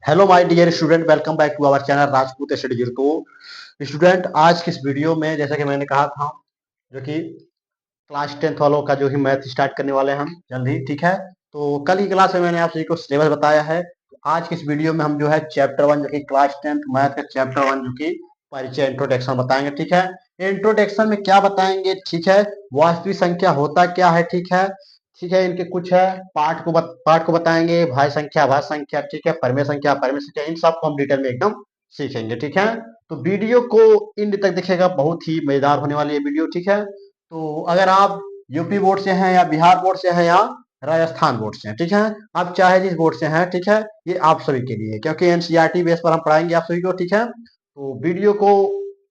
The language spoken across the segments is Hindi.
Hello my dear student, welcome back to our channel Rajput study zero. तो स्टूडेंट, आज की इस वीडियो में जैसा कि मैंने कहा था जो कि क्लास 10th वालों का जो ही मैथ स्टार्ट करने वाले हैं हम जल्द ही, ठीक है। तो कल की क्लास में मैंने आप सभी को सिलेबस बताया है। तो आज की इस वीडियो में हम जो है चैप्टर 1 जो कि क्लास 10th मैथ का चैप्टर 1 जो कि परिचय इंट्रोडक्शन बताएंगे, ठीक है। इंट्रोडक्शन में क्या बताएंगे, ठीक है। वास्तविक संख्या होता क्या है, ठीक है। ठीक है, इनके कुछ है पार्ट को बताएंगे, भाज्य संख्या, ठीक है, परिमेय संख्या, इन सबको हम डिटेल में एकदम सीखेंगे, ठीक है। तो वीडियो को एंड तक देखिएगा, बहुत ही मजेदार होने वाली है वीडियो, ठीक है। तो अगर आप यूपी बोर्ड से हैं या बिहार बोर्ड से हैं या राजस्थान बोर्ड से हैं, ठीक है, आप चाहे जिस बोर्ड से हैं, ठीक है, ये आप सभी के लिए, क्योंकि एनसीईआरटी बेस पर हम पढ़ाएंगे आप सभी को, ठीक है। तो वीडियो को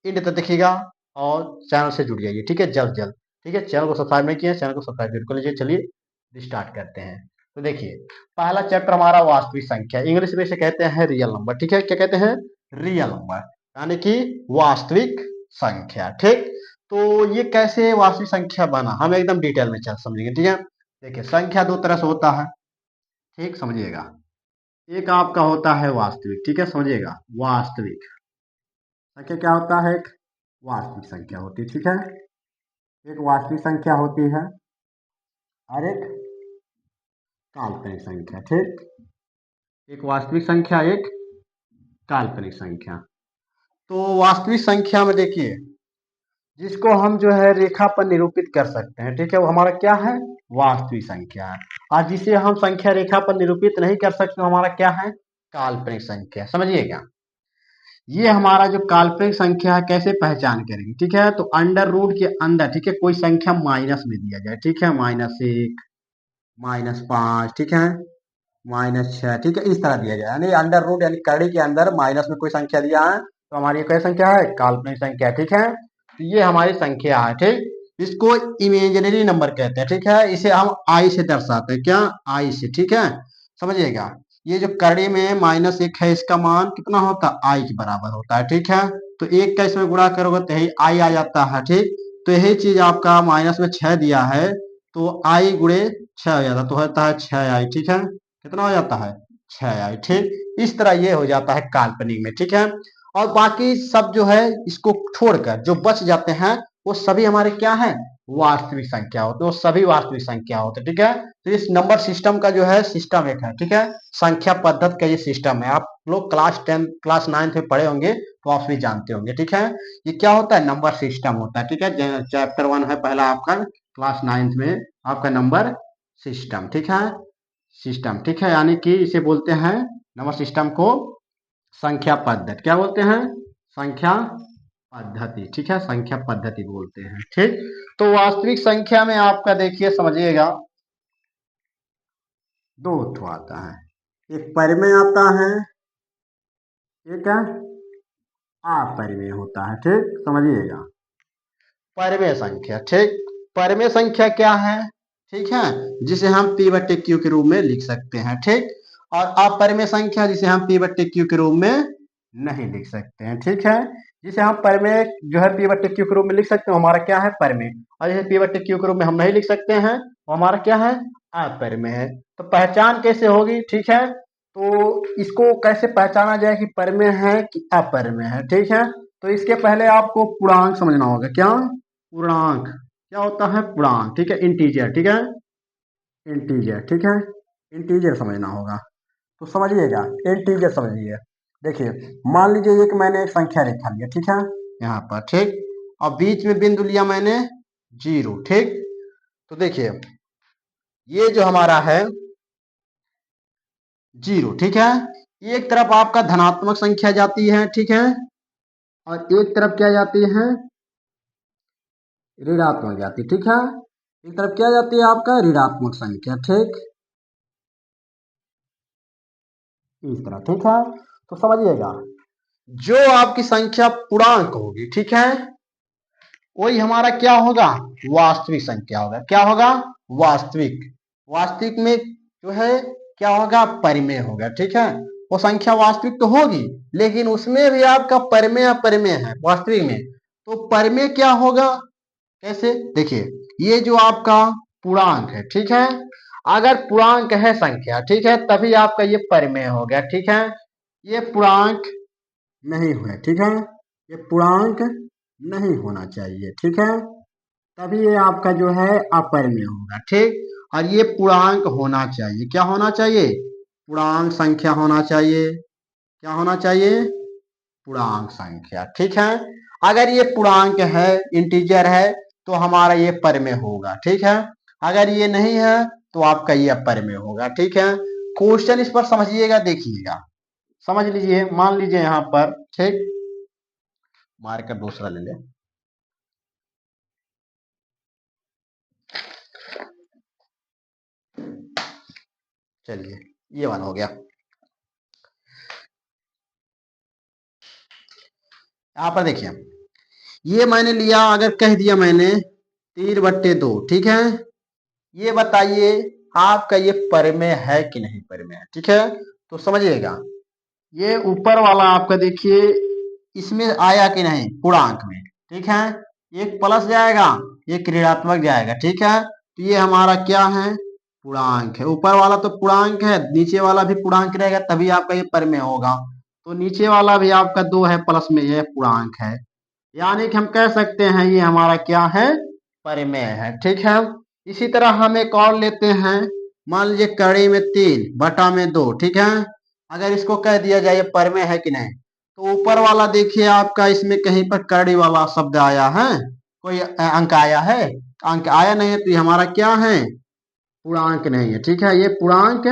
एंड तक देखिएगा और चैनल से जुड़ जाइए, ठीक है, जल्द जल्द, ठीक है। चैनल को सब्सक्राइब नहीं किया, चैनल को सब्सक्राइब जरूर कर लीजिए। चलिए स्टार्ट करते हैं। तो देखिए, पहला चैप्टर हमारा वास्तविक संख्या, इंग्लिश में इसे कहते हैं रियल नंबर, ठीक है। क्या कहते हैं? रियल नंबर, यानी कि वास्तविक संख्या, ठीक। तो ये कैसे वास्तविक संख्या बना, हम एकदम डिटेल में चल समझेंगे, ठीक है। देखिए, संख्या दो तरह से होता है, ठीक, समझिएगा। एक आपका होता है वास्तविक, ठीक है, समझिएगा। वास्तविक संख्या क्या होता है? एक वास्तविक संख्या होती है, ठीक है। एक वास्तविक संख्या होती है और एक काल्पनिक संख्या, ठीक। एक वास्तविक संख्या, एक काल्पनिक संख्या। तो वास्तविक संख्या में देखिए, जिसको हम जो है रेखा पर निरूपित कर सकते हैं, ठीक है, वो हमारा क्या है? वास्तविक संख्या है। और जिसे हम संख्या रेखा पर निरूपित नहीं कर सकते, हमारा क्या है? काल्पनिक संख्या। समझिए क्या, ये हमारा जो काल्पनिक संख्या है कैसे पहचान करेंगे, ठीक है। तो अंडर रूट के अंदर, ठीक है, कोई संख्या माइनस में दिया जाए, ठीक है, -1, -5, ठीक है, -6, ठीक है, इस तरह दिया जाए, यानी अंडर रूट यानी कड़ी के अंदर माइनस में कोई संख्या दिया है, तो हमारी ये क्या संख्या है? काल्पनिक संख्या, ठीक है। तो ये हमारी संख्या है, ठीक। इसको इमेजिनरी नंबर कहते हैं, ठीक है। इसे हम आई से दर्शाते हैं, क्या? आई से, ठीक है। समझिएगा, ये जो कड़ी में -1 है, इसका मान कितना होता है? आई के बराबर होता है, ठीक है। तो एक का इसमें गुणा करोगे तो यही आई आ जाता है, ठीक। तो यही चीज आपका माइनस में 6 दिया है, तो आई गुणे 6 हो जाता, तो होता है 6 आई, ठीक है। कितना हो जाता है? 6 आई, ठीक। इस तरह ये हो जाता है काल्पनिक में, ठीक है। और बाकी सब जो है इसको छोड़कर जो बच जाते हैं, वो सभी हमारे क्या है? वास्तविक संख्या होते हैं, वो सभी वास्तविक संख्या होते हैं, ठीक है। तो इस नंबर सिस्टम का जो है सिस्टम एक है, ठीक है। संख्या पद्धति का ये सिस्टम है, आप लोग क्लास 10 क्लास 9 में पढ़े होंगे, तो आप भी जानते होंगे, ठीक है। ये क्या होता है? नंबर सिस्टम होता है, ठीक है। चैप्टर 1 है पहला आपका क्लास 9 में आपका नंबर सिस्टम, ठीक है। सिस्टम, ठीक है, यानी कि इसे बोलते हैं नंबर सिस्टम को संख्या पद्धति। क्या बोलते हैं? संख्या पद्धति, ठीक है, संख्या पद्धति बोलते हैं, ठीक। तो वास्तविक संख्या में आपका देखिए, समझिएगा, दो ठो आता है, एक परिमेय आता है, एक है अपरिमेय होता है, ठीक, समझिएगा। परिमेय संख्या, ठीक। परिमेय संख्या क्या है? ठीक है, जिसे हम p बट्टे क्यू के रूप में लिख सकते हैं, ठीक। और अपरिमेय संख्या जिसे हम p बट्टे क्यू के रूप में नहीं लिख सकते हैं, ठीक है। जिसे हम परिमेय जो है p बट्टे क्यू के रूप में लिख सकते हैं, हमारा क्या है? परिमेय। और जिसे p बट्टे क्यू के रूप में हम नहीं लिख सकते हैं, वो हमारा क्या है? अपरिमेय है। तो पहचान कैसे होगी, ठीक है। तो इसको कैसे पहचाना जाए कि परिमेय है कि अपरिमेय है, ठीक है। तो इसके पहले आपको पूर्णांक समझना होगा। क्या? पूर्णांक। क्या होता है? पूर्णांक, ठीक है, इंटीजर, ठीक है, इंटीजर, ठीक है, इंटीजर समझना होगा। तो समझिएगा, इंटीजर समझिए। देखिए, मान लीजिए एक मैंने एक संख्या रेखा लिया, ठीक है, यहाँ पर, ठीक। और बीच में बिंदु लिया मैंने 0, ठीक। तो देखिए, ये जो हमारा है 0, ठीक है। एक तरफ आपका धनात्मक संख्या जाती है, ठीक है, और एक तरफ क्या जाती है? ऋणात्मक जाती, ठीक है। एक तरफ क्या जाती है आपका? ऋणात्मक संख्या, ठीक, इस तरह, ठीक है। तो समझिएगा, जो आपकी संख्या पूर्णांक होगी, ठीक है, वही हमारा क्या होगा? वास्तविक संख्या होगा। क्या होगा? वास्तविक। वास्तविक में जो है क्या होगा? परिमेय होगा, ठीक है। वो संख्या वास्तविक तो होगी, लेकिन उसमें भी आपका परिमेय अपरिमेय है वास्तविक में। तो परिमेय क्या होगा? कैसे? देखिए, ये जो आपका पूर्णांक है, ठीक है, अगर पूर्णांक है संख्या, ठीक है, तभी आपका ये परिमेय हो गया, ठीक है। ये पूर्णांक नहीं हुए, ठीक है, ये पूर्णांक नहीं होना चाहिए, ठीक है, तभी ये आपका जो है अपरिमेय होगा, ठीक। और ये पूर्णांक होना चाहिए, क्या होना चाहिए, पूर्णांक संख्या होना चाहिए, क्या होना चाहिए, पूर्णांक संख्या, ठीक है। अगर ये पूर्णांक है, इंटीजर है, तो हमारा ये परिमेय होगा, ठीक है। अगर ये नहीं है तो आपका ये अपरिमेय होगा, ठीक है। क्वेश्चन इस पर समझिएगा, देखिएगा, समझ लीजिए, मान लीजिए यहां पर, ठीक, मार्कर दूसरा ले ले, चलिए ये वाला हो गया। यहां पर देखिए, ये मैंने लिया, अगर कह दिया मैंने 3/2, ठीक है, ये बताइए आपका ये परिमेय है कि नहीं परिमेय है, ठीक है। तो समझिएगा, ये ऊपर वाला आपका देखिए इसमें आया कि नहीं पूर्णांक में, ठीक है, एक प्लस जाएगा, एक ऋणात्मक जाएगा, ठीक है। तो ये हमारा क्या है, पूर्णांक है, ऊपर वाला तो पूर्णांक है, नीचे वाला भी पूर्णांक रहेगा, तभी आपका ये परिमेय होगा। तो नीचे वाला भी आपका 2 है, प्लस में ये पूर्णांक है, यानी कि हम कह सकते हैं ये हमारा क्या है, परिमेय है, ठीक है। इसी तरह हम एक और लेते हैं, मान लीजिए कड़ी में 3/2, ठीक है। अगर इसको कह दिया जाए ये परिमेय है कि नहीं, तो ऊपर वाला देखिए आपका इसमें कहीं पर कड़ी वाला शब्द आया है, कोई अंक आया है, अंक आया नहीं है, तो ये हमारा क्या है, पूर्णांक नहीं है, ठीक है, ये पूर्णांक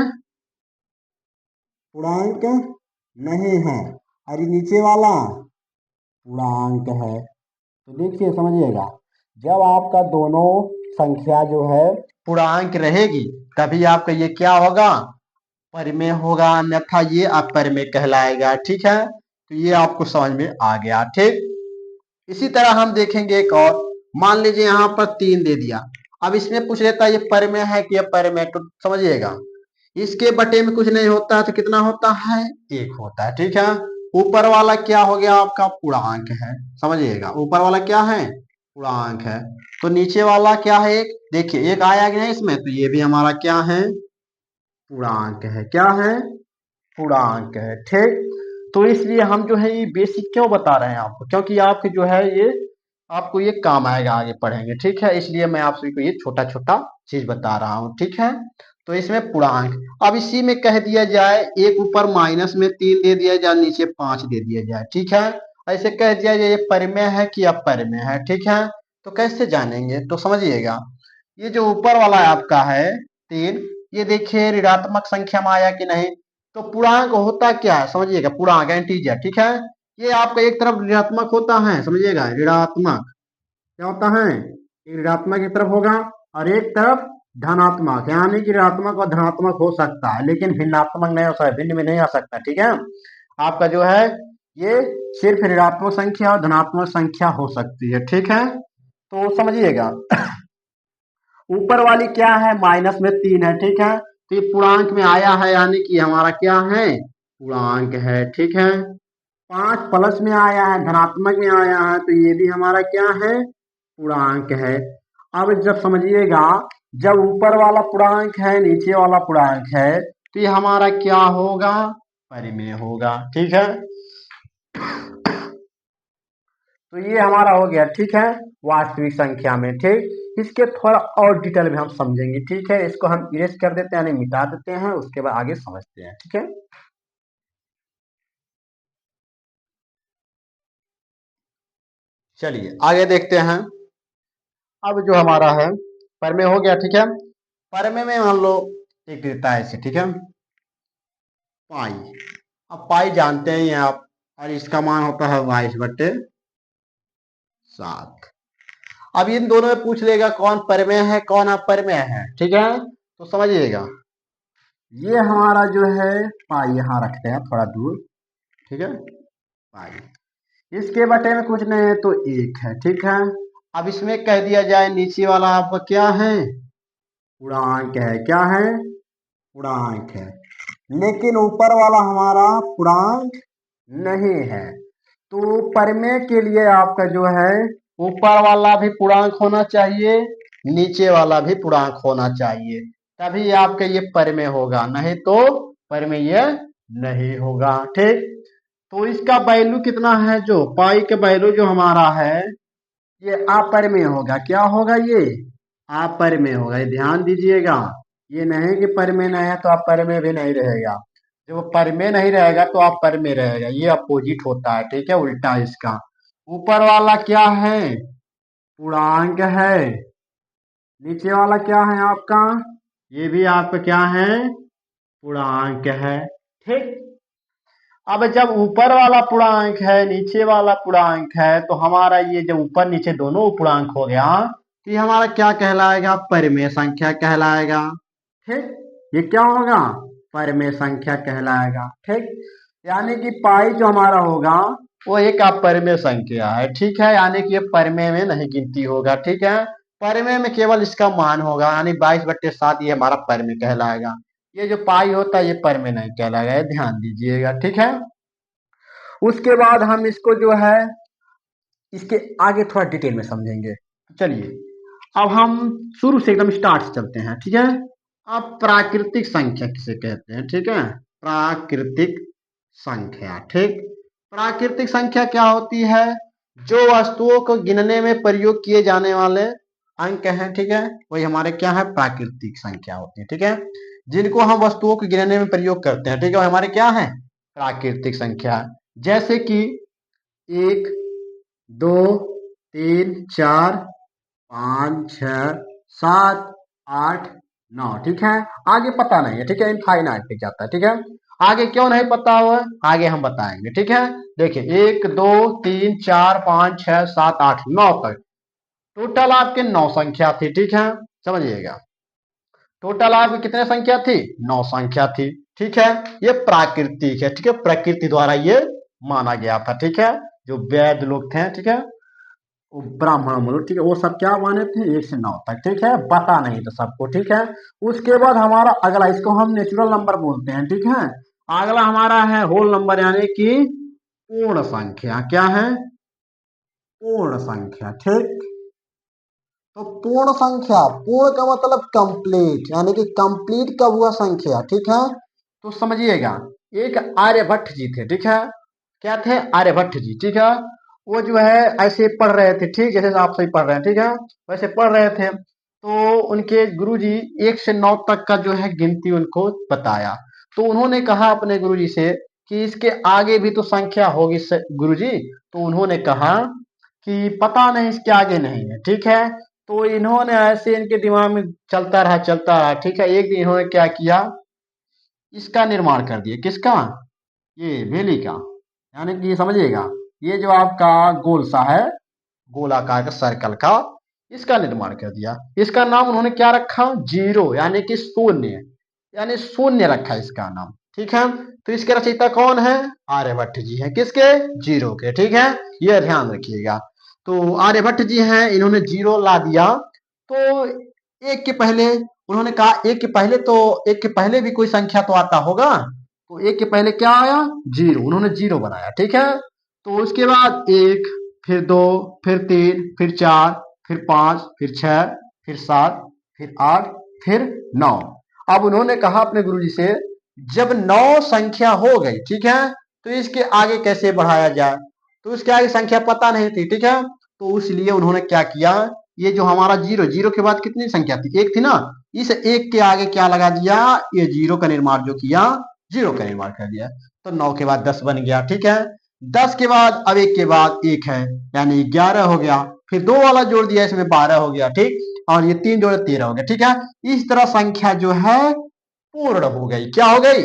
पूर्णांक नहीं है। और ये नीचे वाला पूर्णांक है। तो देखिए समझिएगा, जब आपका दोनों संख्या जो है पूर्णांक रहेगी, तभी आपका ये क्या होगा, परिमेय होगा, अन्यथा ये अपरिमेय कहलाएगा, ठीक है। तो ये आपको समझ में आ गया, ठीक। इसी तरह हम देखेंगे एक और, मान लीजिए यहाँ पर 3 दे दिया, अब इसमें पूछ लेता है ये परिमेय है कि अपरिमेय, तो समझिएगा इसके बटे में कुछ नहीं होता है, तो कितना होता है, 1 होता है, ठीक है। ऊपर वाला क्या हो गया आपका, पूर्णांक है, समझिएगा, ऊपर वाला क्या है, पूर्णांक है। तो नीचे वाला क्या है, एक देखिए, एक आया कि नहीं इसमें, तो ये भी हमारा क्या है, पूर्णांक है, क्या है, पूर्णांक है, ठीक। तो इसलिए हम जो है ये बेसिक क्यों बता रहे हैं आपको, क्योंकि आपके जो है ये आपको ये काम आएगा आगे पढ़ेंगे, ठीक है, इसलिए मैं आप सभी को ये छोटा छोटा चीज बता रहा हूँ, ठीक है। तो इसमें पूर्णांक, अब इसी में कह दिया जाए, एक ऊपर माइनस में 3 दे दिया जाए, नीचे 5 दे दिया जाए, ठीक है, ऐसे कह दिया जाए ये परिमेय है कि अपरिमेय है, ठीक है। तो कैसे जानेंगे, तो समझिएगा, ये जो ऊपर वाला आपका है 3, ये देखिए ऋणात्मक संख्या में आया कि नहीं, तो पूर्णांक होता क्या है, समझिएगा, पूर्णांक इंटीजर, ठीक है, ये आपका एक तरफ ऋणात्मक होता है, समझिएगा, ऋणात्मक क्या होता है, एक ऋणात्मक एक तरफ होगा, और एक तरफ धनात्मक, यानी कि ऋणात्मक और धनात्मक हो सकता है, लेकिन भिन्नात्मक नहीं हो सकता, भिन्न में नहीं आ सकता, ठीक है। आपका जो है ये सिर्फ ऋणात्मक संख्या और धनात्मक संख्या हो सकती है, ठीक है। तो समझिएगा, ऊपर वाली क्या है, माइनस में 3 है, ठीक है, तो ये पूर्णांक में आया है, यानी कि हमारा क्या है, पूर्णांक है, ठीक है। 5 प्लस में आया है, धनात्मक में आया है, तो ये भी हमारा क्या है, पूर्णांक है। अब जब समझिएगा, जब ऊपर वाला पूर्णांक है, नीचे वाला पूर्णांक है, तो ये हमारा क्या होगा, परिमेय होगा, ठीक है। तो ये हमारा हो गया, ठीक है, वास्तविक संख्या में, ठीक। इसके थोड़ा और डिटेल में हम समझेंगे, ठीक है, इसको हम इरेज कर देते हैं, यानी मिटा देते हैं, उसके बाद आगे समझते हैं, ठीक है। चलिए आगे देखते हैं। अब जो हमारा है परमेय हो गया, ठीक है। परमेय में मान लो एक देता है ऐसे, ठीक है, पाई। अब पाई जानते हैं आप, और इसका मान होता है 22/7। अब इन दोनों में पूछ लेगा कौन परमेय है कौन अपरमेय है, ठीक है। तो समझिएगा, ये हमारा जो है पाई यहाँ रखते हैं थोड़ा दूर, ठीक है, पाई, इसके बटे में कुछ नहीं है तो 1 है, ठीक है। अब इसमें कह दिया जाए नीचे वाला आपका क्या है, पूर्णांक है, क्या है, पूर्णांक है, लेकिन ऊपर वाला हमारा पूर्णांक नहीं है। तो परिमेय के लिए आपका जो है ऊपर वाला भी पूर्णांक होना चाहिए, नीचे वाला भी पूर्णांक होना चाहिए, तभी आपका ये परिमेय होगा, नहीं तो परिमेय नहीं होगा। ठीक, तो इसका वैल्यू कितना है, जो पाई का वैल्यू जो हमारा है ये अपरिमेय होगा। क्या होगा, ये अपरिमेय होगा। ये ध्यान दीजिएगा, ये नहीं कि परिमेय नहीं है तो अपरिमेय भी नहीं रहेगा। जब परिमेय नहीं रहेगा तो अपरिमेय रहेगा, ये अपोजिट होता है। ठीक है, उल्टा इसका। ऊपर वाला क्या है, पूर्णांक है। नीचे वाला क्या है आपका, ये भी आपका क्या है, पूर्णांक है। ठीक, अब जब ऊपर वाला पूर्णांक है नीचे वाला पूर्णांक है तो हमारा ये जब ऊपर नीचे दोनों पूर्णांक हो गया तो ये हमारा क्या कहलाएगा, परिमेय संख्या कहलाएगा। ठीक, ये क्या होगा, परिमेय संख्या कहलाएगा। ठीक, यानी कि पाई जो हमारा होगा वो एक अपरिमेय संख्या है। ठीक है, यानी कि ये परिमेय में नहीं गिनती होगा। ठीक है, परिमेय में केवल इसका मान होगा, यानी 22/7 ये हमारा परिमेय कहलाएगा। ये जो पाई होता है ये परिमेय नहीं कहलाएगा, ये ध्यान दीजिएगा। ठीक है, उसके बाद हम इसको जो है इसके आगे थोड़ा डिटेल में समझेंगे। चलिए अब हम शुरू से एकदम स्टार्ट से चलते हैं। ठीक है, अब प्राकृतिक संख्या किसे कहते हैं। ठीक है, प्राकृतिक संख्या। ठीक, प्राकृतिक संख्या क्या होती है, जो वस्तुओं को गिनने में प्रयोग किए जाने वाले अंक हैं। ठीक है, वही हमारे क्या है, प्राकृतिक संख्या होती है। ठीक है, जिनको हम वस्तुओं को गिनने में प्रयोग करते हैं। ठीक है, हमारे क्या है, प्राकृतिक संख्या। जैसे कि 1, 2, 3, 4, 5, 6, 7, 8, 9। ठीक है, आगे पता नहीं है। ठीक है, इनफाइनाइट पे जाता है। ठीक है, आगे क्यों नहीं पता हुआ, आगे हम बताएंगे। ठीक है, देखिए 1, 2, 3, 4, 5, 6, 7, 8, 9 तक टोटल आपके 9 संख्या थी। ठीक है, समझिएगा, टोटल आपकी कितने संख्या थी, 9 संख्या थी। ठीक है, ये प्राकृतिक है। ठीक है, प्रकृति द्वारा ये माना गया था। ठीक है, जो वैद्य लोग थे, ठीक है, वो ब्राह्मण लोग, ठीक है, वो सब क्या माने थे, 1 से 9 तक। ठीक है, पता नहीं था सबको। ठीक है, उसके बाद हमारा अगला, इसको हम नेचुरल नंबर बोलते हैं। ठीक है, अगला हमारा है होल नंबर, यानी कि पूर्ण संख्या। क्या है, पूर्ण संख्या। ठीक, तो पूर्ण संख्या, पूर्ण का मतलब कंप्लीट, यानी कि कंप्लीट कब हुआ संख्या। ठीक है, तो समझिएगा, एक आर्यभट्ट जी थे। ठीक है, क्या थे, आर्यभट्ट जी। ठीक है, वो जो है ऐसे पढ़ रहे थे, ठीक जैसे आप सही पढ़ रहे हैं। ठीक है, वैसे पढ़ रहे थे तो उनके गुरुजी 1 से 9 तक का जो है गिनती उनको बताया। तो उन्होंने कहा अपने गुरुजी से कि इसके आगे भी तो संख्या होगी गुरुजी। तो उन्होंने कहा कि पता नहीं, इसके आगे नहीं है। ठीक है, तो इन्होंने ऐसे इनके दिमाग में चलता रहा चलता रहा। ठीक है, एक दिन इन्होंने क्या किया, इसका निर्माण कर दिया। किसका, ये वेली का, यानी कि ये समझिएगा, ये जो आपका गोल सा है, गोलाकार का सर्कल का, इसका निर्माण कर दिया। इसका नाम उन्होंने क्या रखा, जीरो, यानी कि शून्य, यानी शून्य रखा इसका नाम। ठीक है, तो इसके रचयिता कौन है, आर्यभट्ट जी हैं। किसके, जीरो के। ठीक है, यह ध्यान रखिएगा। तो आर्यभट्ट जी हैं, इन्होंने जीरो ला दिया। तो एक के पहले उन्होंने कहा, एक के पहले भी कोई संख्या तो आता होगा। तो एक के पहले क्या आया, जीरो, उन्होंने जीरो बनाया। ठीक है, तो उसके बाद 1, फिर 2, फिर 3, फिर 4, फिर 5, फिर 6, फिर 7, फिर 8, फिर 9। अब उन्होंने कहा अपने गुरुजी से, जब 9 संख्या हो गई, ठीक है, तो इसके आगे कैसे बढ़ाया जाए। तो इसके आगे संख्या पता नहीं थी। ठीक है, तो इसलिए उन्होंने क्या किया, ये जो हमारा जीरो, जीरो के बाद कितनी संख्या थी, एक थी ना, इस एक के आगे क्या लगा दिया, ये जीरो का निर्माण जो किया, जीरो का निर्माण कर दिया। तो 9 के बाद 10 बन गया। ठीक है, 10 के बाद अब एक के बाद एक है, यानी 11 हो गया। फिर 2 वाला जोड़ दिया, इसमें 12 हो गया। ठीक, और ये 3 जोड़े 13 हो गया। ठीक है, इस तरह संख्या जो है पूर्ण हो गई। क्या हो गई,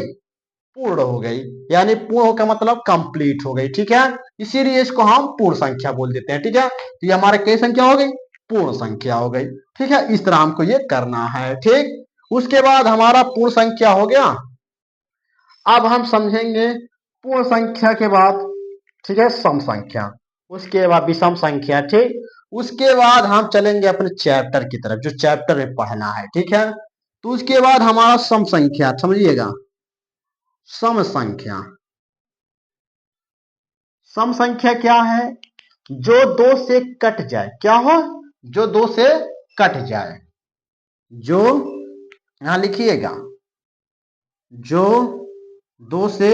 पूर्ण हो गई, यानी पूर्ण का मतलब कंप्लीट हो गई। ठीक है, इसीलिए इसको हम पूर्ण संख्या बोल देते हैं। ठीक है, तो ये हमारे कई संख्या हो गई, पूर्ण संख्या हो गई। ठीक है, इस तरह हमको ये करना है। ठीक, उसके बाद हमारा पूर्ण संख्या हो गया। अब हम समझेंगे पूर्ण संख्या के बाद, ठीक है, सम संख्या, उसके बाद विषम संख्या। ठीक, उसके बाद हम चलेंगे अपने चैप्टर की तरफ, जो चैप्टर में पढ़ना है। ठीक है, तो उसके बाद हमारा सम संख्या, समझिएगा, सम संख्या। सम संख्या क्या है, जो 2 से कट जाए। क्या हो, जो 2 से कट जाए, जो, यहां लिखिएगा, जो 2 से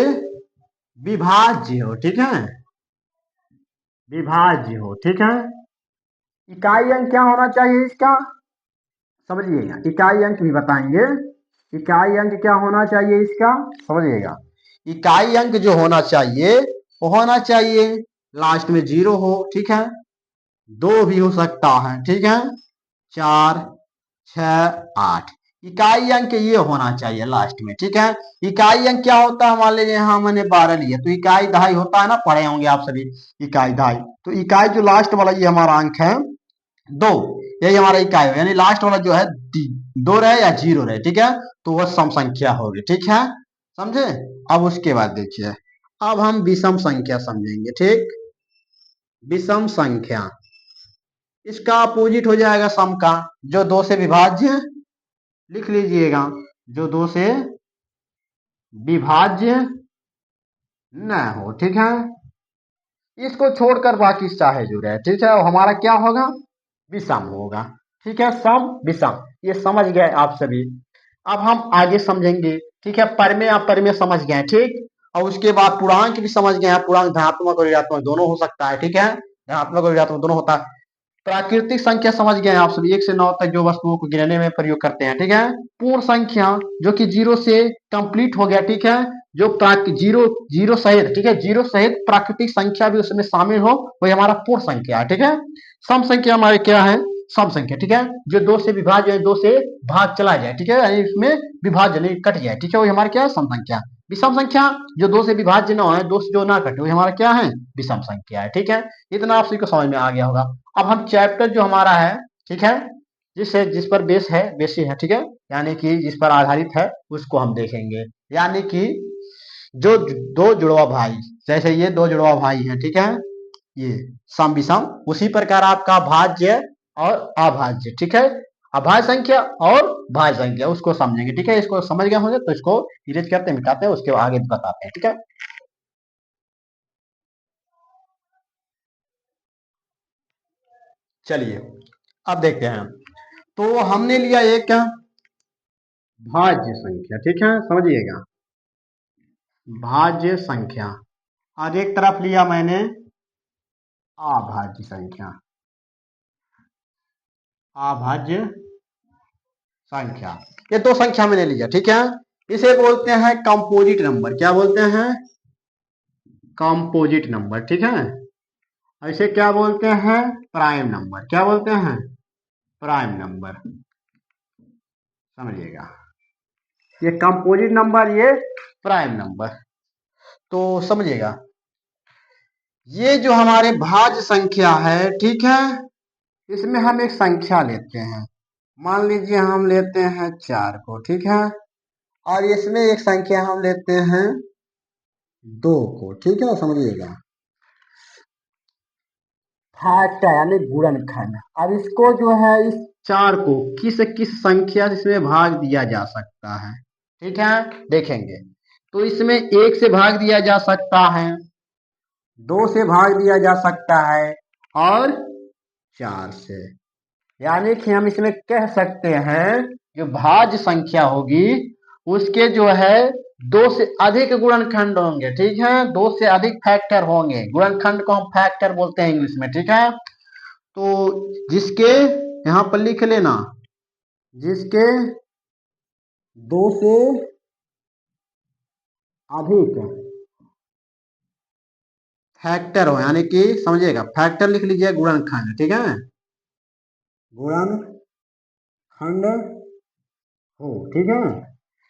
विभाज्य हो, ठीक है, विभाज्य हो, ठीक है। इकाई अंक क्या होना चाहिए इसका, समझिएगा, इकाई अंक भी बताएंगे। इकाई अंक क्या होना चाहिए इसका, समझिएगा। इकाई अंक जो होना चाहिए वो होना चाहिए लास्ट में 0 हो, ठीक है, 2 भी हो सकता है, ठीक है, 4, 6, 8, इकाई अंक ये होना चाहिए लास्ट में, ठीक है। इकाई अंक क्या होता है, मान लीजिए यहाँ मैंने 12 लिया तो इकाई दहाई होता है ना, पढ़े होंगे आप सभी, इकाई दहाई। तो इकाई जो लास्ट वाला ये हमारा अंक है 2, यही हमारा इकाई है, यानी लास्ट वाला जो है 2 रहे या 0 रहे, ठीक है, तो वह सम संख्या होगी, ठीक है, समझे। अब उसके बाद देखिए, अब हम विषम संख्या समझेंगे, ठीक। विषम संख्या, इसका अपोजिट हो जाएगा सम का, जो 2 से विभाज्य, लिख लीजिएगा, जो 2 से विभाज्य न हो, ठीक है, इसको छोड़कर बाकी चाहे जो रहे, ठीक है, वो हमारा क्या होगा, विषम होगा, ठीक है, सम विषम, ये समझ गए आप सभी। अब हम आगे समझेंगे, ठीक है, परिमेय अपरिमेय समझ गए, ठीक। और उसके बाद पूर्णांक भी समझ गए हैं, पूर्णांक धनात्मक और ऋणात्मक दोनों हो सकता है, ठीक है, धनात्मक और ऋणात्मक दोनों होता है। प्राकृतिक संख्या समझ गए आप सभी, 1 से 9 तक जो वस्तुओं को गिनने में प्रयोग करते हैं, ठीक है। पूर्ण संख्या जो कि 0 से कंप्लीट हो गया, ठीक है, जो जीरो जीरो सहित, ठीक है, जीरो सहित प्राकृतिक संख्या भी उसमें शामिल हो, वही हमारा पूर्ण संख्या है, ठीक है। सम संख्या हमारे क्या है, सम संख्या, ठीक है, जो 2 से विभाज्य, 2 से भाग चला जाए, ठीक है, यानी इसमें विभाज्य नहीं कट जाए, ठीक है, वही हमारा क्या है, सम संख्या। विषम संख्या जो 2 से विभाज्य ना है, 2 से जो ना कटे, वही हमारा क्या है, विषम संख्या है, ठीक है। इतना आप सभी को समझ में आ गया होगा। अब हम चैप्टर जो हमारा है, ठीक है, जिस पर बेस है, बेसी है, ठीक है, यानी कि जिस पर आधारित है उसको हम देखेंगे, यानी कि जो दो जुड़वा भाई, जैसे ये 2 जुड़वा भाई हैं, ठीक है, ये सम विषम, उसी प्रकार आपका भाज्य और अभाज्य, ठीक है, अभाज्य संख्या और भाज्य संख्या, उसको समझेंगे, ठीक है। इसको समझ गए होंगे तो इसको इरेज करते हैं, मिटाते हैं, उसके आगे बताते हैं, ठीक है। चलिए अब देखते हैं, तो हमने लिया एक भाज्य संख्या, ठीक है, समझिएगा, भाज्य संख्या, और एक तरफ लिया मैंने अभाज्य संख्या, अभाज्य संख्या, ये 2 संख्या मैंने लिया, ठीक है। इसे बोलते हैं कंपोजिट नंबर, क्या बोलते हैं, कंपोजिट नंबर, ठीक है। इसे क्या बोलते हैं, प्राइम नंबर, क्या बोलते हैं, प्राइम नंबर, समझिएगा, ये कंपोजिट नंबर, ये प्राइम नंबर, तो समझिएगा। ये जो हमारे भाज्य संख्या है, ठीक है, इसमें हम एक संख्या लेते हैं, मान लीजिए हम लेते हैं 4 को, ठीक है, और इसमें एक संख्या हम लेते हैं 2 को, ठीक है, समझिएगा, फैक्टर यानी गुणनखंड। अब इसको जो है, इस 4 को किस किस संख्या से इसमें भाग दिया जा सकता है, ठीक है, देखेंगे। तो इसमें 1 से भाग दिया जा सकता है, 2 से भाग दिया जा सकता है, और 4 से, यानी कि हम इसमें कह सकते हैं जो भाज्य संख्या होगी उसके जो है 2 से अधिक गुणनखंड होंगे, ठीक है, 2 से अधिक फैक्टर होंगे, गुणनखंड को हम फैक्टर बोलते हैं इंग्लिश में, ठीक है। तो जिसके, यहां पर लिख लेना, जिसके 2 से अधिक फैक्टर हो, यानी कि समझिएगा, फैक्टर लिख लीजिए गुणनखंड, ठीक है, गुणनखंड हो, ठीक है।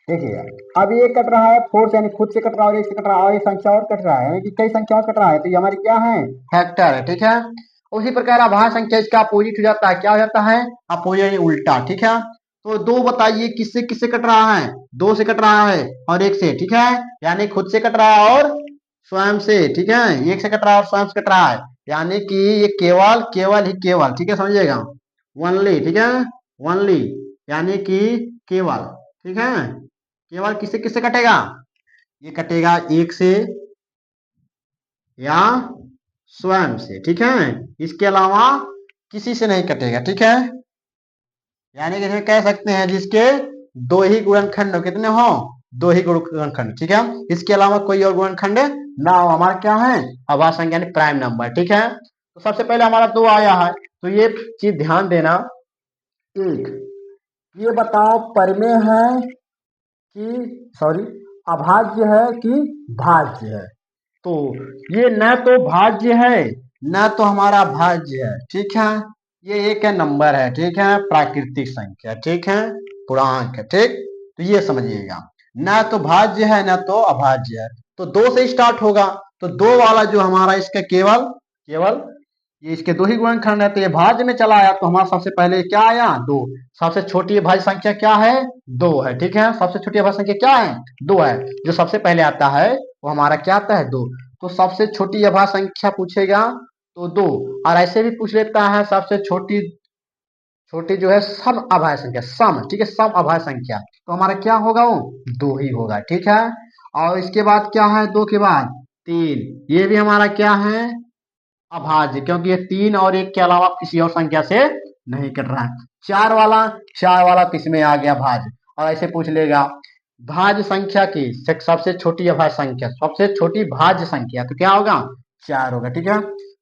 देखिए अब ये कट रहा है 4 से, यानी खुद से कट रहा है, और 1 से कट रहा है, और एक संख्या और कट रहा है, यानी कि कई संख्या और कट रहा है, तो ये हमारी क्या है, फैक्टर है, ठीक है। उसी प्रकार अभाज्य संख्या इसका अपोजिट हो जाता है, क्या हो जाता है, अपोजिट उल्टा, ठीक है। तो 2 बताइए किससे किससे कट रहा है, 2 से कट रहा है और 1 से, ठीक है, यानी खुद से कट रहा है और स्वयं से, ठीक है, 1 से कट रहा है और स्वयं से कट रहा है, यानी कि ये केवल केवल ही केवल, ठीक है, समझिएगा, ओनली, ठीक है, ओनली, यानी कि केवल, ठीक है, केवल किससे किससे कटेगा, ये कटेगा 1 से या स्वयं से, ठीक है, इसके अलावा किसी से नहीं कटेगा, ठीक है, यानी कि कह सकते हैं जिसके 2 ही गुणनखंड हो, कितने हो, दो ही गुणनखंड, ठीक है। इसके अलावा कोई और गुणनखंड ना हो, हमारा क्या है अभाज्य संख्या यानी प्राइम नंबर, ठीक है। तो सबसे पहले हमारा 2 आया है, तो ये चीज ध्यान देना। एक, ये बताओ परिमेय है कि सॉरी अभाज्य है कि भाज्य है। तो ये न तो भाज्य है न तो हमारा भाज्य है, ठीक है। ये एक है नंबर है, ठीक है, प्राकृतिक संख्या, ठीक है, पूर्णांक है, ठीक। तो ये समझिएगा, न तो भाज्य है न तो अभाज्य है। तो 2 से स्टार्ट होगा, तो 2 वाला जो हमारा इसका केवल केवल ये इसके 2 ही गुणनखंड है, तो ये भाज्य में चला आया, तो हमारा सबसे पहले क्या आया 2। सबसे छोटी भाज्य संख्या क्या है 2 है, ठीक है। सबसे छोटी अभाज्य संख्या क्या है 2 है, जो सबसे पहले आता है वो हमारा क्या आता है 2। तो सबसे छोटी अभाज्य संख्या पूछेगा तो 2, और ऐसे भी पूछ लेता है सबसे छोटी छोटी जो है सम अभाज्य संख्या, सम, ठीक है, सम अभाज्य संख्या, तो हमारा क्या होगा वो 2 ही होगा, ठीक है। और इसके बाद क्या है 2 के बाद 3, ये भी हमारा क्या है अभाज्य, क्योंकि ये 3 और 1 के अलावा किसी और संख्या से नहीं कट रहा है। 4 वाला किसमें आ गया भाज्य, और ऐसे पूछ लेगा भाज्य संख्या की सबसे छोटी अभाज्य संख्या, सबसे छोटी भाज्य संख्या, तो क्या होगा 4 होगा, ठीक है।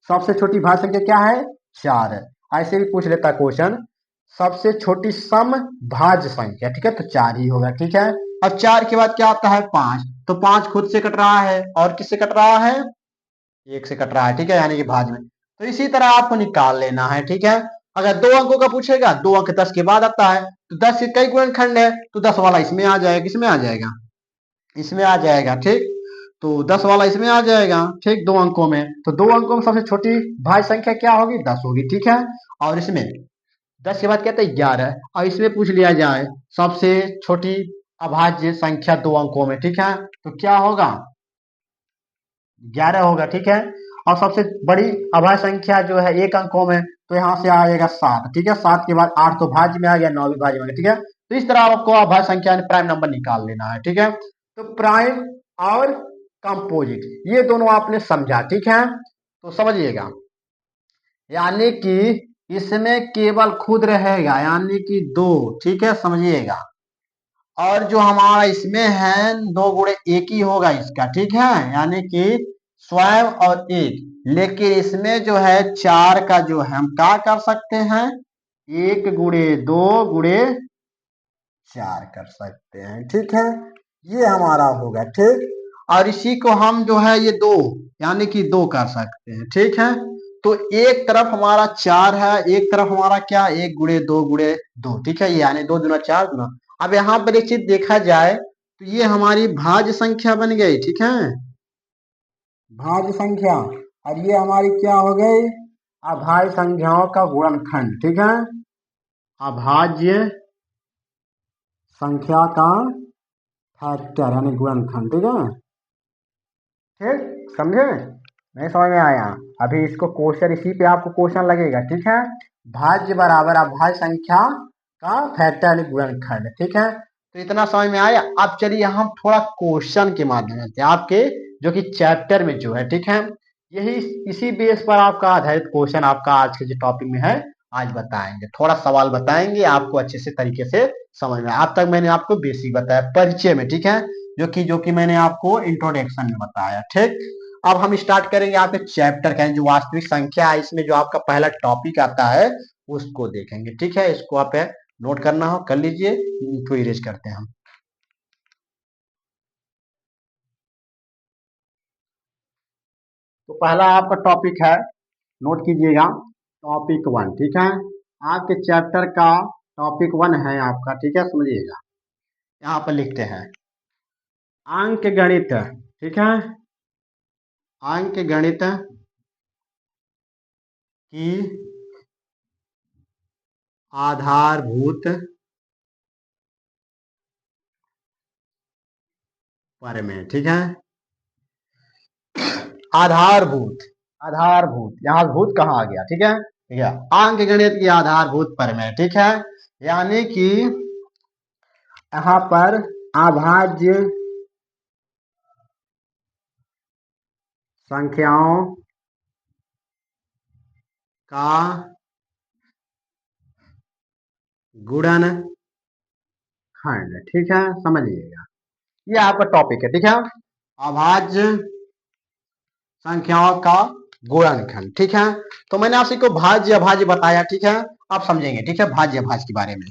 सबसे छोटी भाज्य संख्या क्या है 4 है। ऐसे भी पूछ लेता क्वेश्चन सबसे छोटी सम भाज्य संख्या, ठीक है, तो 4 ही होगा, ठीक है। अब 4 के बाद क्या आता है 5, तो 5 खुद से कट रहा है और किससे कट रहा है 1 से कट रहा है, ठीक है, यानी कि भाज्य में। तो इसी तरह आपको निकाल लेना है, ठीक है। अगर 2 अंकों का पूछेगा, 2 अंक 10 के बाद आता है, तो 10 के कई गुणनखंड है, तो 10 वाला इसमें आ जाएगा, किसमें आ जाएगा इसमें आ जाएगा, ठीक। तो 10 वाला इसमें आ जाएगा, ठीक, 2 अंकों में। तो 2 अंकों में सबसे छोटी भाज्य संख्या क्या होगी 10 होगी, ठीक है। और इसमें 10 के बाद क्या था 11, और इसमें पूछ लिया जाए सबसे छोटी अभाज्य संख्या 2 अंकों में, ठीक है, तो क्या होगा 11 होगा, ठीक है। और सबसे बड़ी अभाज्य संख्या जो है 1 अंकों में, तो यहाँ से आएगा 7, ठीक है। 7 के बाद 8 तो भाज्य में आ गया, 9 भी भाज्य में आ गया, ठीक है। तो इस तरह आपको अभाज्य संख्या प्राइम नंबर निकाल लेना है, ठीक है। तो प्राइम और कंपोजिट ये दोनों आपने समझा, ठीक है, तो समझिएगा, यानी कि इसमें केवल खुद रहेगा, यानी कि 2, ठीक है, समझिएगा। और जो हमारा इसमें है 2 गुणे 1 ही होगा इसका, ठीक है, यानी कि स्वयं और 1। लेकिन इसमें जो है 4 का जो है हम क्या कर सकते हैं 1 गुणे 2 गुणे 4 कर सकते हैं, ठीक है। ये हमारा होगा, ठीक। और इसी को हम जो है ये 2 यानी कि 2 कर सकते हैं, ठीक है। तो एक तरफ हमारा 4 है, एक तरफ हमारा क्या 1 गुणे 2 गुणे 2, ठीक है, यानी 2 दूना 4 गुना। अब यहाँ पर एक चीज देखा जाए तो ये हमारी भाज्य संख्या बन गई, ठीक है, भाज्य संख्या। और ये हमारी क्या हो गई अभाज्य संख्याओं का गुणनखंड, ठीक है, अभाज्य संख्या का फैक्टर यानी गुणनखंड, ठीक है, ठीक, समझे नहीं समझ में आया। अभी इसको क्वेश्चन इसी पे आपको क्वेश्चन लगेगा, ठीक है। भाज्य बराबर अभाज्य संख्या का फैक्टर यानी गुणनखंड, ठीक है। तो इतना समझ में आया। अब चलिए हम थोड़ा क्वेश्चन के माध्यम से आपके जो कि चैप्टर में जो है, ठीक है, यही इसी बेस पर आपका आधारित क्वेश्चन आपका आज के जो टॉपिक में है आज बताएंगे, थोड़ा सवाल बताएंगे आपको अच्छे से तरीके से समझ में। अब तक मैंने आपको बेसिक बताया परिचय में, ठीक है, जो कि मैंने आपको इंट्रोडक्शन में बताया, ठीक। अब हम स्टार्ट करेंगे आपके चैप्टर का जो वास्तविक संख्या है, इसमें जो आपका पहला टॉपिक आता है उसको देखेंगे, ठीक है। इसको आप नोट करना हो कर लीजिए, तो इरेज करते हैं हम। तो पहला आपका टॉपिक है, नोट कीजिएगा, टॉपिक 1, ठीक है। आपके चैप्टर का टॉपिक 1 है आपका, ठीक है, समझिएगा। यहाँ पर लिखते हैं अंक गणित, ठीक है, अंक गणित की आधारभूत परमेय, ठीक है, आधारभूत, आधारभूत, यहाँ भूत कहाँ आ गया, ठीक है, ठीक है, अंक गणित की आधारभूत परमेय, ठीक है, यानी कि यहाँ पर अभाज्य संख्याओं का गुणनखंड, ठीक है, समझिएगा। ये आपका टॉपिक है, ठीक है। अभाज्य संख्याओं का गुणनखंड, ठीक है। तो मैंने आपसे को भाज्य अभाज्य बताया, ठीक है। आप समझेंगे, ठीक है, भाज्य अभाज्य के बारे में।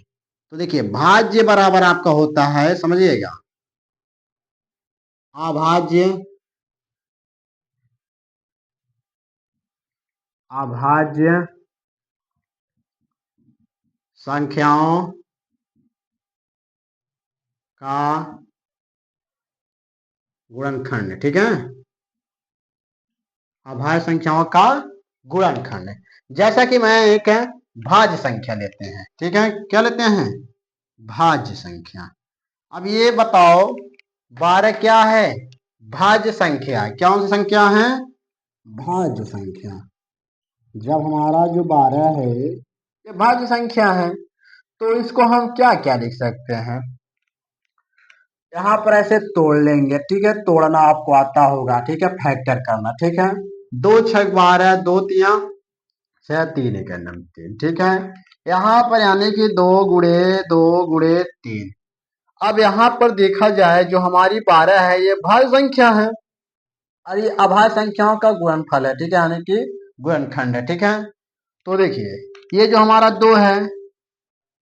तो देखिए भाज्य बराबर आपका होता है, समझिएगा, अभाज्य अभाज्य संख्याओं का गुणनखंड, ठीक है। अभाज्य संख्याओं का गुणनखंड। जैसा कि मैं एक भाज्य संख्या लेते हैं, ठीक है। क्या लेते हैं? भाज्य संख्या। अब ये बताओ 12 क्या है? भाज्य संख्या। कौन सी संख्या है? भाज्य संख्या। जब हमारा जो 12 है ये भाज्य संख्या है, तो इसको हम क्या क्या लिख सकते हैं? यहाँ पर ऐसे तोड़ लेंगे, ठीक है। तोड़ना आपको आता होगा, ठीक है। फैक्टर करना, ठीक है। 2 छक 12, 2 तिया 6, 3 एक नम 3, ठीक है। यहाँ पर यानी कि 2 गुणे 2 गुणे 3। अब यहाँ पर देखा जाए जो हमारी 12 है ये भाज्य संख्या है और ये अभाज्य संख्याओं का गुणनफल है, ठीक है, यानी कि गुणनखंड है, ठीक है। तो देखिए ये जो हमारा 2 है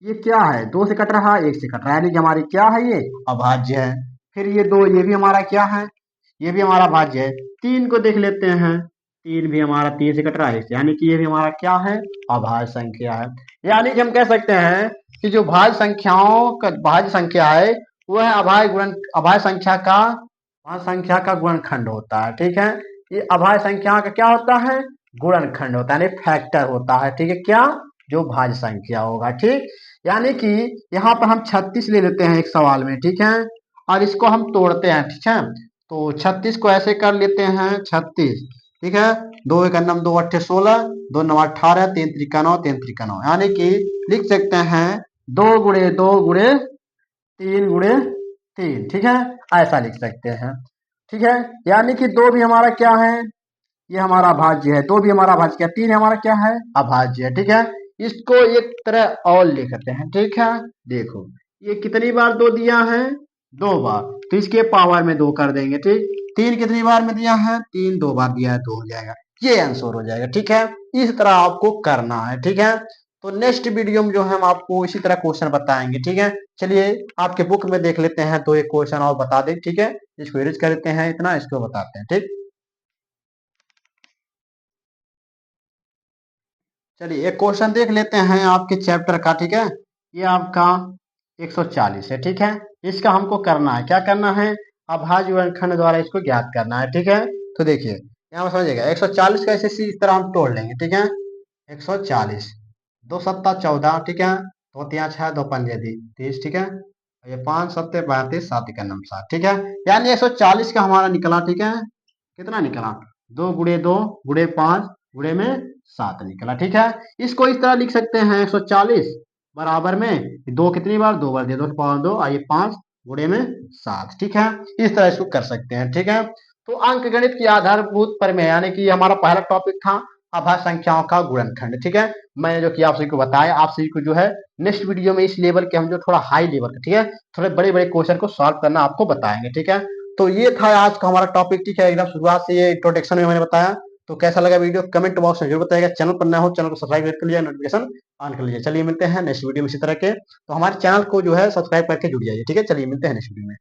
ये क्या है? 2 से कट रहा है, 1 से कट रहा है, यानी कि हमारी क्या है? ये अभाज्य है। फिर ये 2 ये भी हमारा क्या है? ये भी हमारा भाज्य है। 3 को देख लेते हैं, 3 भी हमारा 3 से कट रहा है, यानी कि ये भी हमारा क्या है? अभाज्य संख्या है। यानी कि हम कह सकते हैं कि जो भाज्य संख्याओं का भाज्य संख्या है वो है अभाज्य संख्या का गुणनखंड होता है, ठीक है। ये अभाज्य संख्या का क्या होता है? गुणनखंड होता है, यानी फैक्टर होता है, ठीक है। क्या? जो भाज्य संख्या होगा, ठीक। यानी कि यहाँ पर हम 36 ले लेते हैं एक सवाल में, ठीक है, और इसको हम तोड़ते हैं, ठीक है। तो 36 को ऐसे कर लेते हैं 36, ठीक है। 2 एक नम 2 अट्ठे 16, 2 नौ 18, 3 त्रिका 9, 3 त्रिका 9, यानी कि लिख सकते हैं 2 गुणे 2 गुणे 3 गुणे 3, ठीक है। ऐसा लिख सकते हैं, ठीक है। यानी कि 2 भी हमारा क्या है? ये हमारा अभाज्य है। 2 भी हमारा अभाज्य क्या? 3 हमारा क्या है? अभाज्य है, ठीक है। इसको एक तरह और लिखते हैं, ठीक है। देखो ये कितनी बार 2 दिया है? 2 बार, तो इसके पावर में 2 कर देंगे, ठीक। 3 कितनी बार में दिया है? 3 2 बार दिया है, 2 हो जाएगा। ये आंसर हो जाएगा, ठीक है। इस तरह आपको करना है, ठीक है। तो नेक्स्ट वीडियो में जो है हम आपको इसी तरह क्वेश्चन बताएंगे, ठीक है। चलिए आपके बुक में देख लेते हैं, तो एक क्वेश्चन और बता दें, ठीक है। इसको एरेज कर लेते हैं, इतना इसको बताते हैं, ठीक। चलिए एक क्वेश्चन देख लेते हैं आपके चैप्टर का, ठीक है। ये आपका 140 है, ठीक है। इसका हमको करना है, क्या करना है? अभाज्य वर्गखंड द्वारा इसको ज्ञात करना है, ठीक है। तो देखिए यहाँ पर समझिएगा 140 का ऐसे इस तरह हम तोड़ लेंगे, ठीक है। 140, 2 सत्ता 14, ठीक है। 2 तिया 6, 2 पंजे 30, ठीक है। और ये 5 सत्ते 32, 7 एक नम 7, ठीक है। यानी 140 का हमारा निकला, ठीक है। कितना निकला? 2 गुणे 2 गुणे 5 गुणे में 7 निकला, ठीक है। इसको इस तरह लिख सकते हैं 140 बराबर में 2 कितनी बार? 2 बार दे दो, पावर 2 आइए 5 गुणे में 7, ठीक है। इस तरह इसको कर सकते हैं, ठीक है। तो अंक गणित की आधारभूत प्रमेय, यानी कि हमारा पहला टॉपिक था अभाज्य संख्याओं का गुणनखंड, ठीक है। मैंने जो कि आप सभी को बताया, आप सभी को जो है नेक्स्ट वीडियो में इस लेवल के हम जो थोड़ा हाई लेवल का, ठीक है, थोड़े बड़े बड़े क्वेश्चन को सॉल्व करना आपको बताएंगे, ठीक है। तो ये था आज का हमारा टॉपिक, ठीक है। एकदम शुरुआत से ये इंट्रोडक्शन में मैंने बताया। तो कैसा लगा वीडियो कमेंट बॉक्स में जरूर बताइएगा। चैनल पर नया हो चैनल को सब्सक्राइब कर लीजिए, नोटिफिकेशन ऑन कर लीजिए। चलिए मिलते हैं नेक्स्ट वीडियो में इसी तरह के। तो हमारे चैनल को जो है सब्सक्राइब करके जुड़ जाइए, ठीक है। चलिए मिलते हैं नेक्स्ट वीडियो में।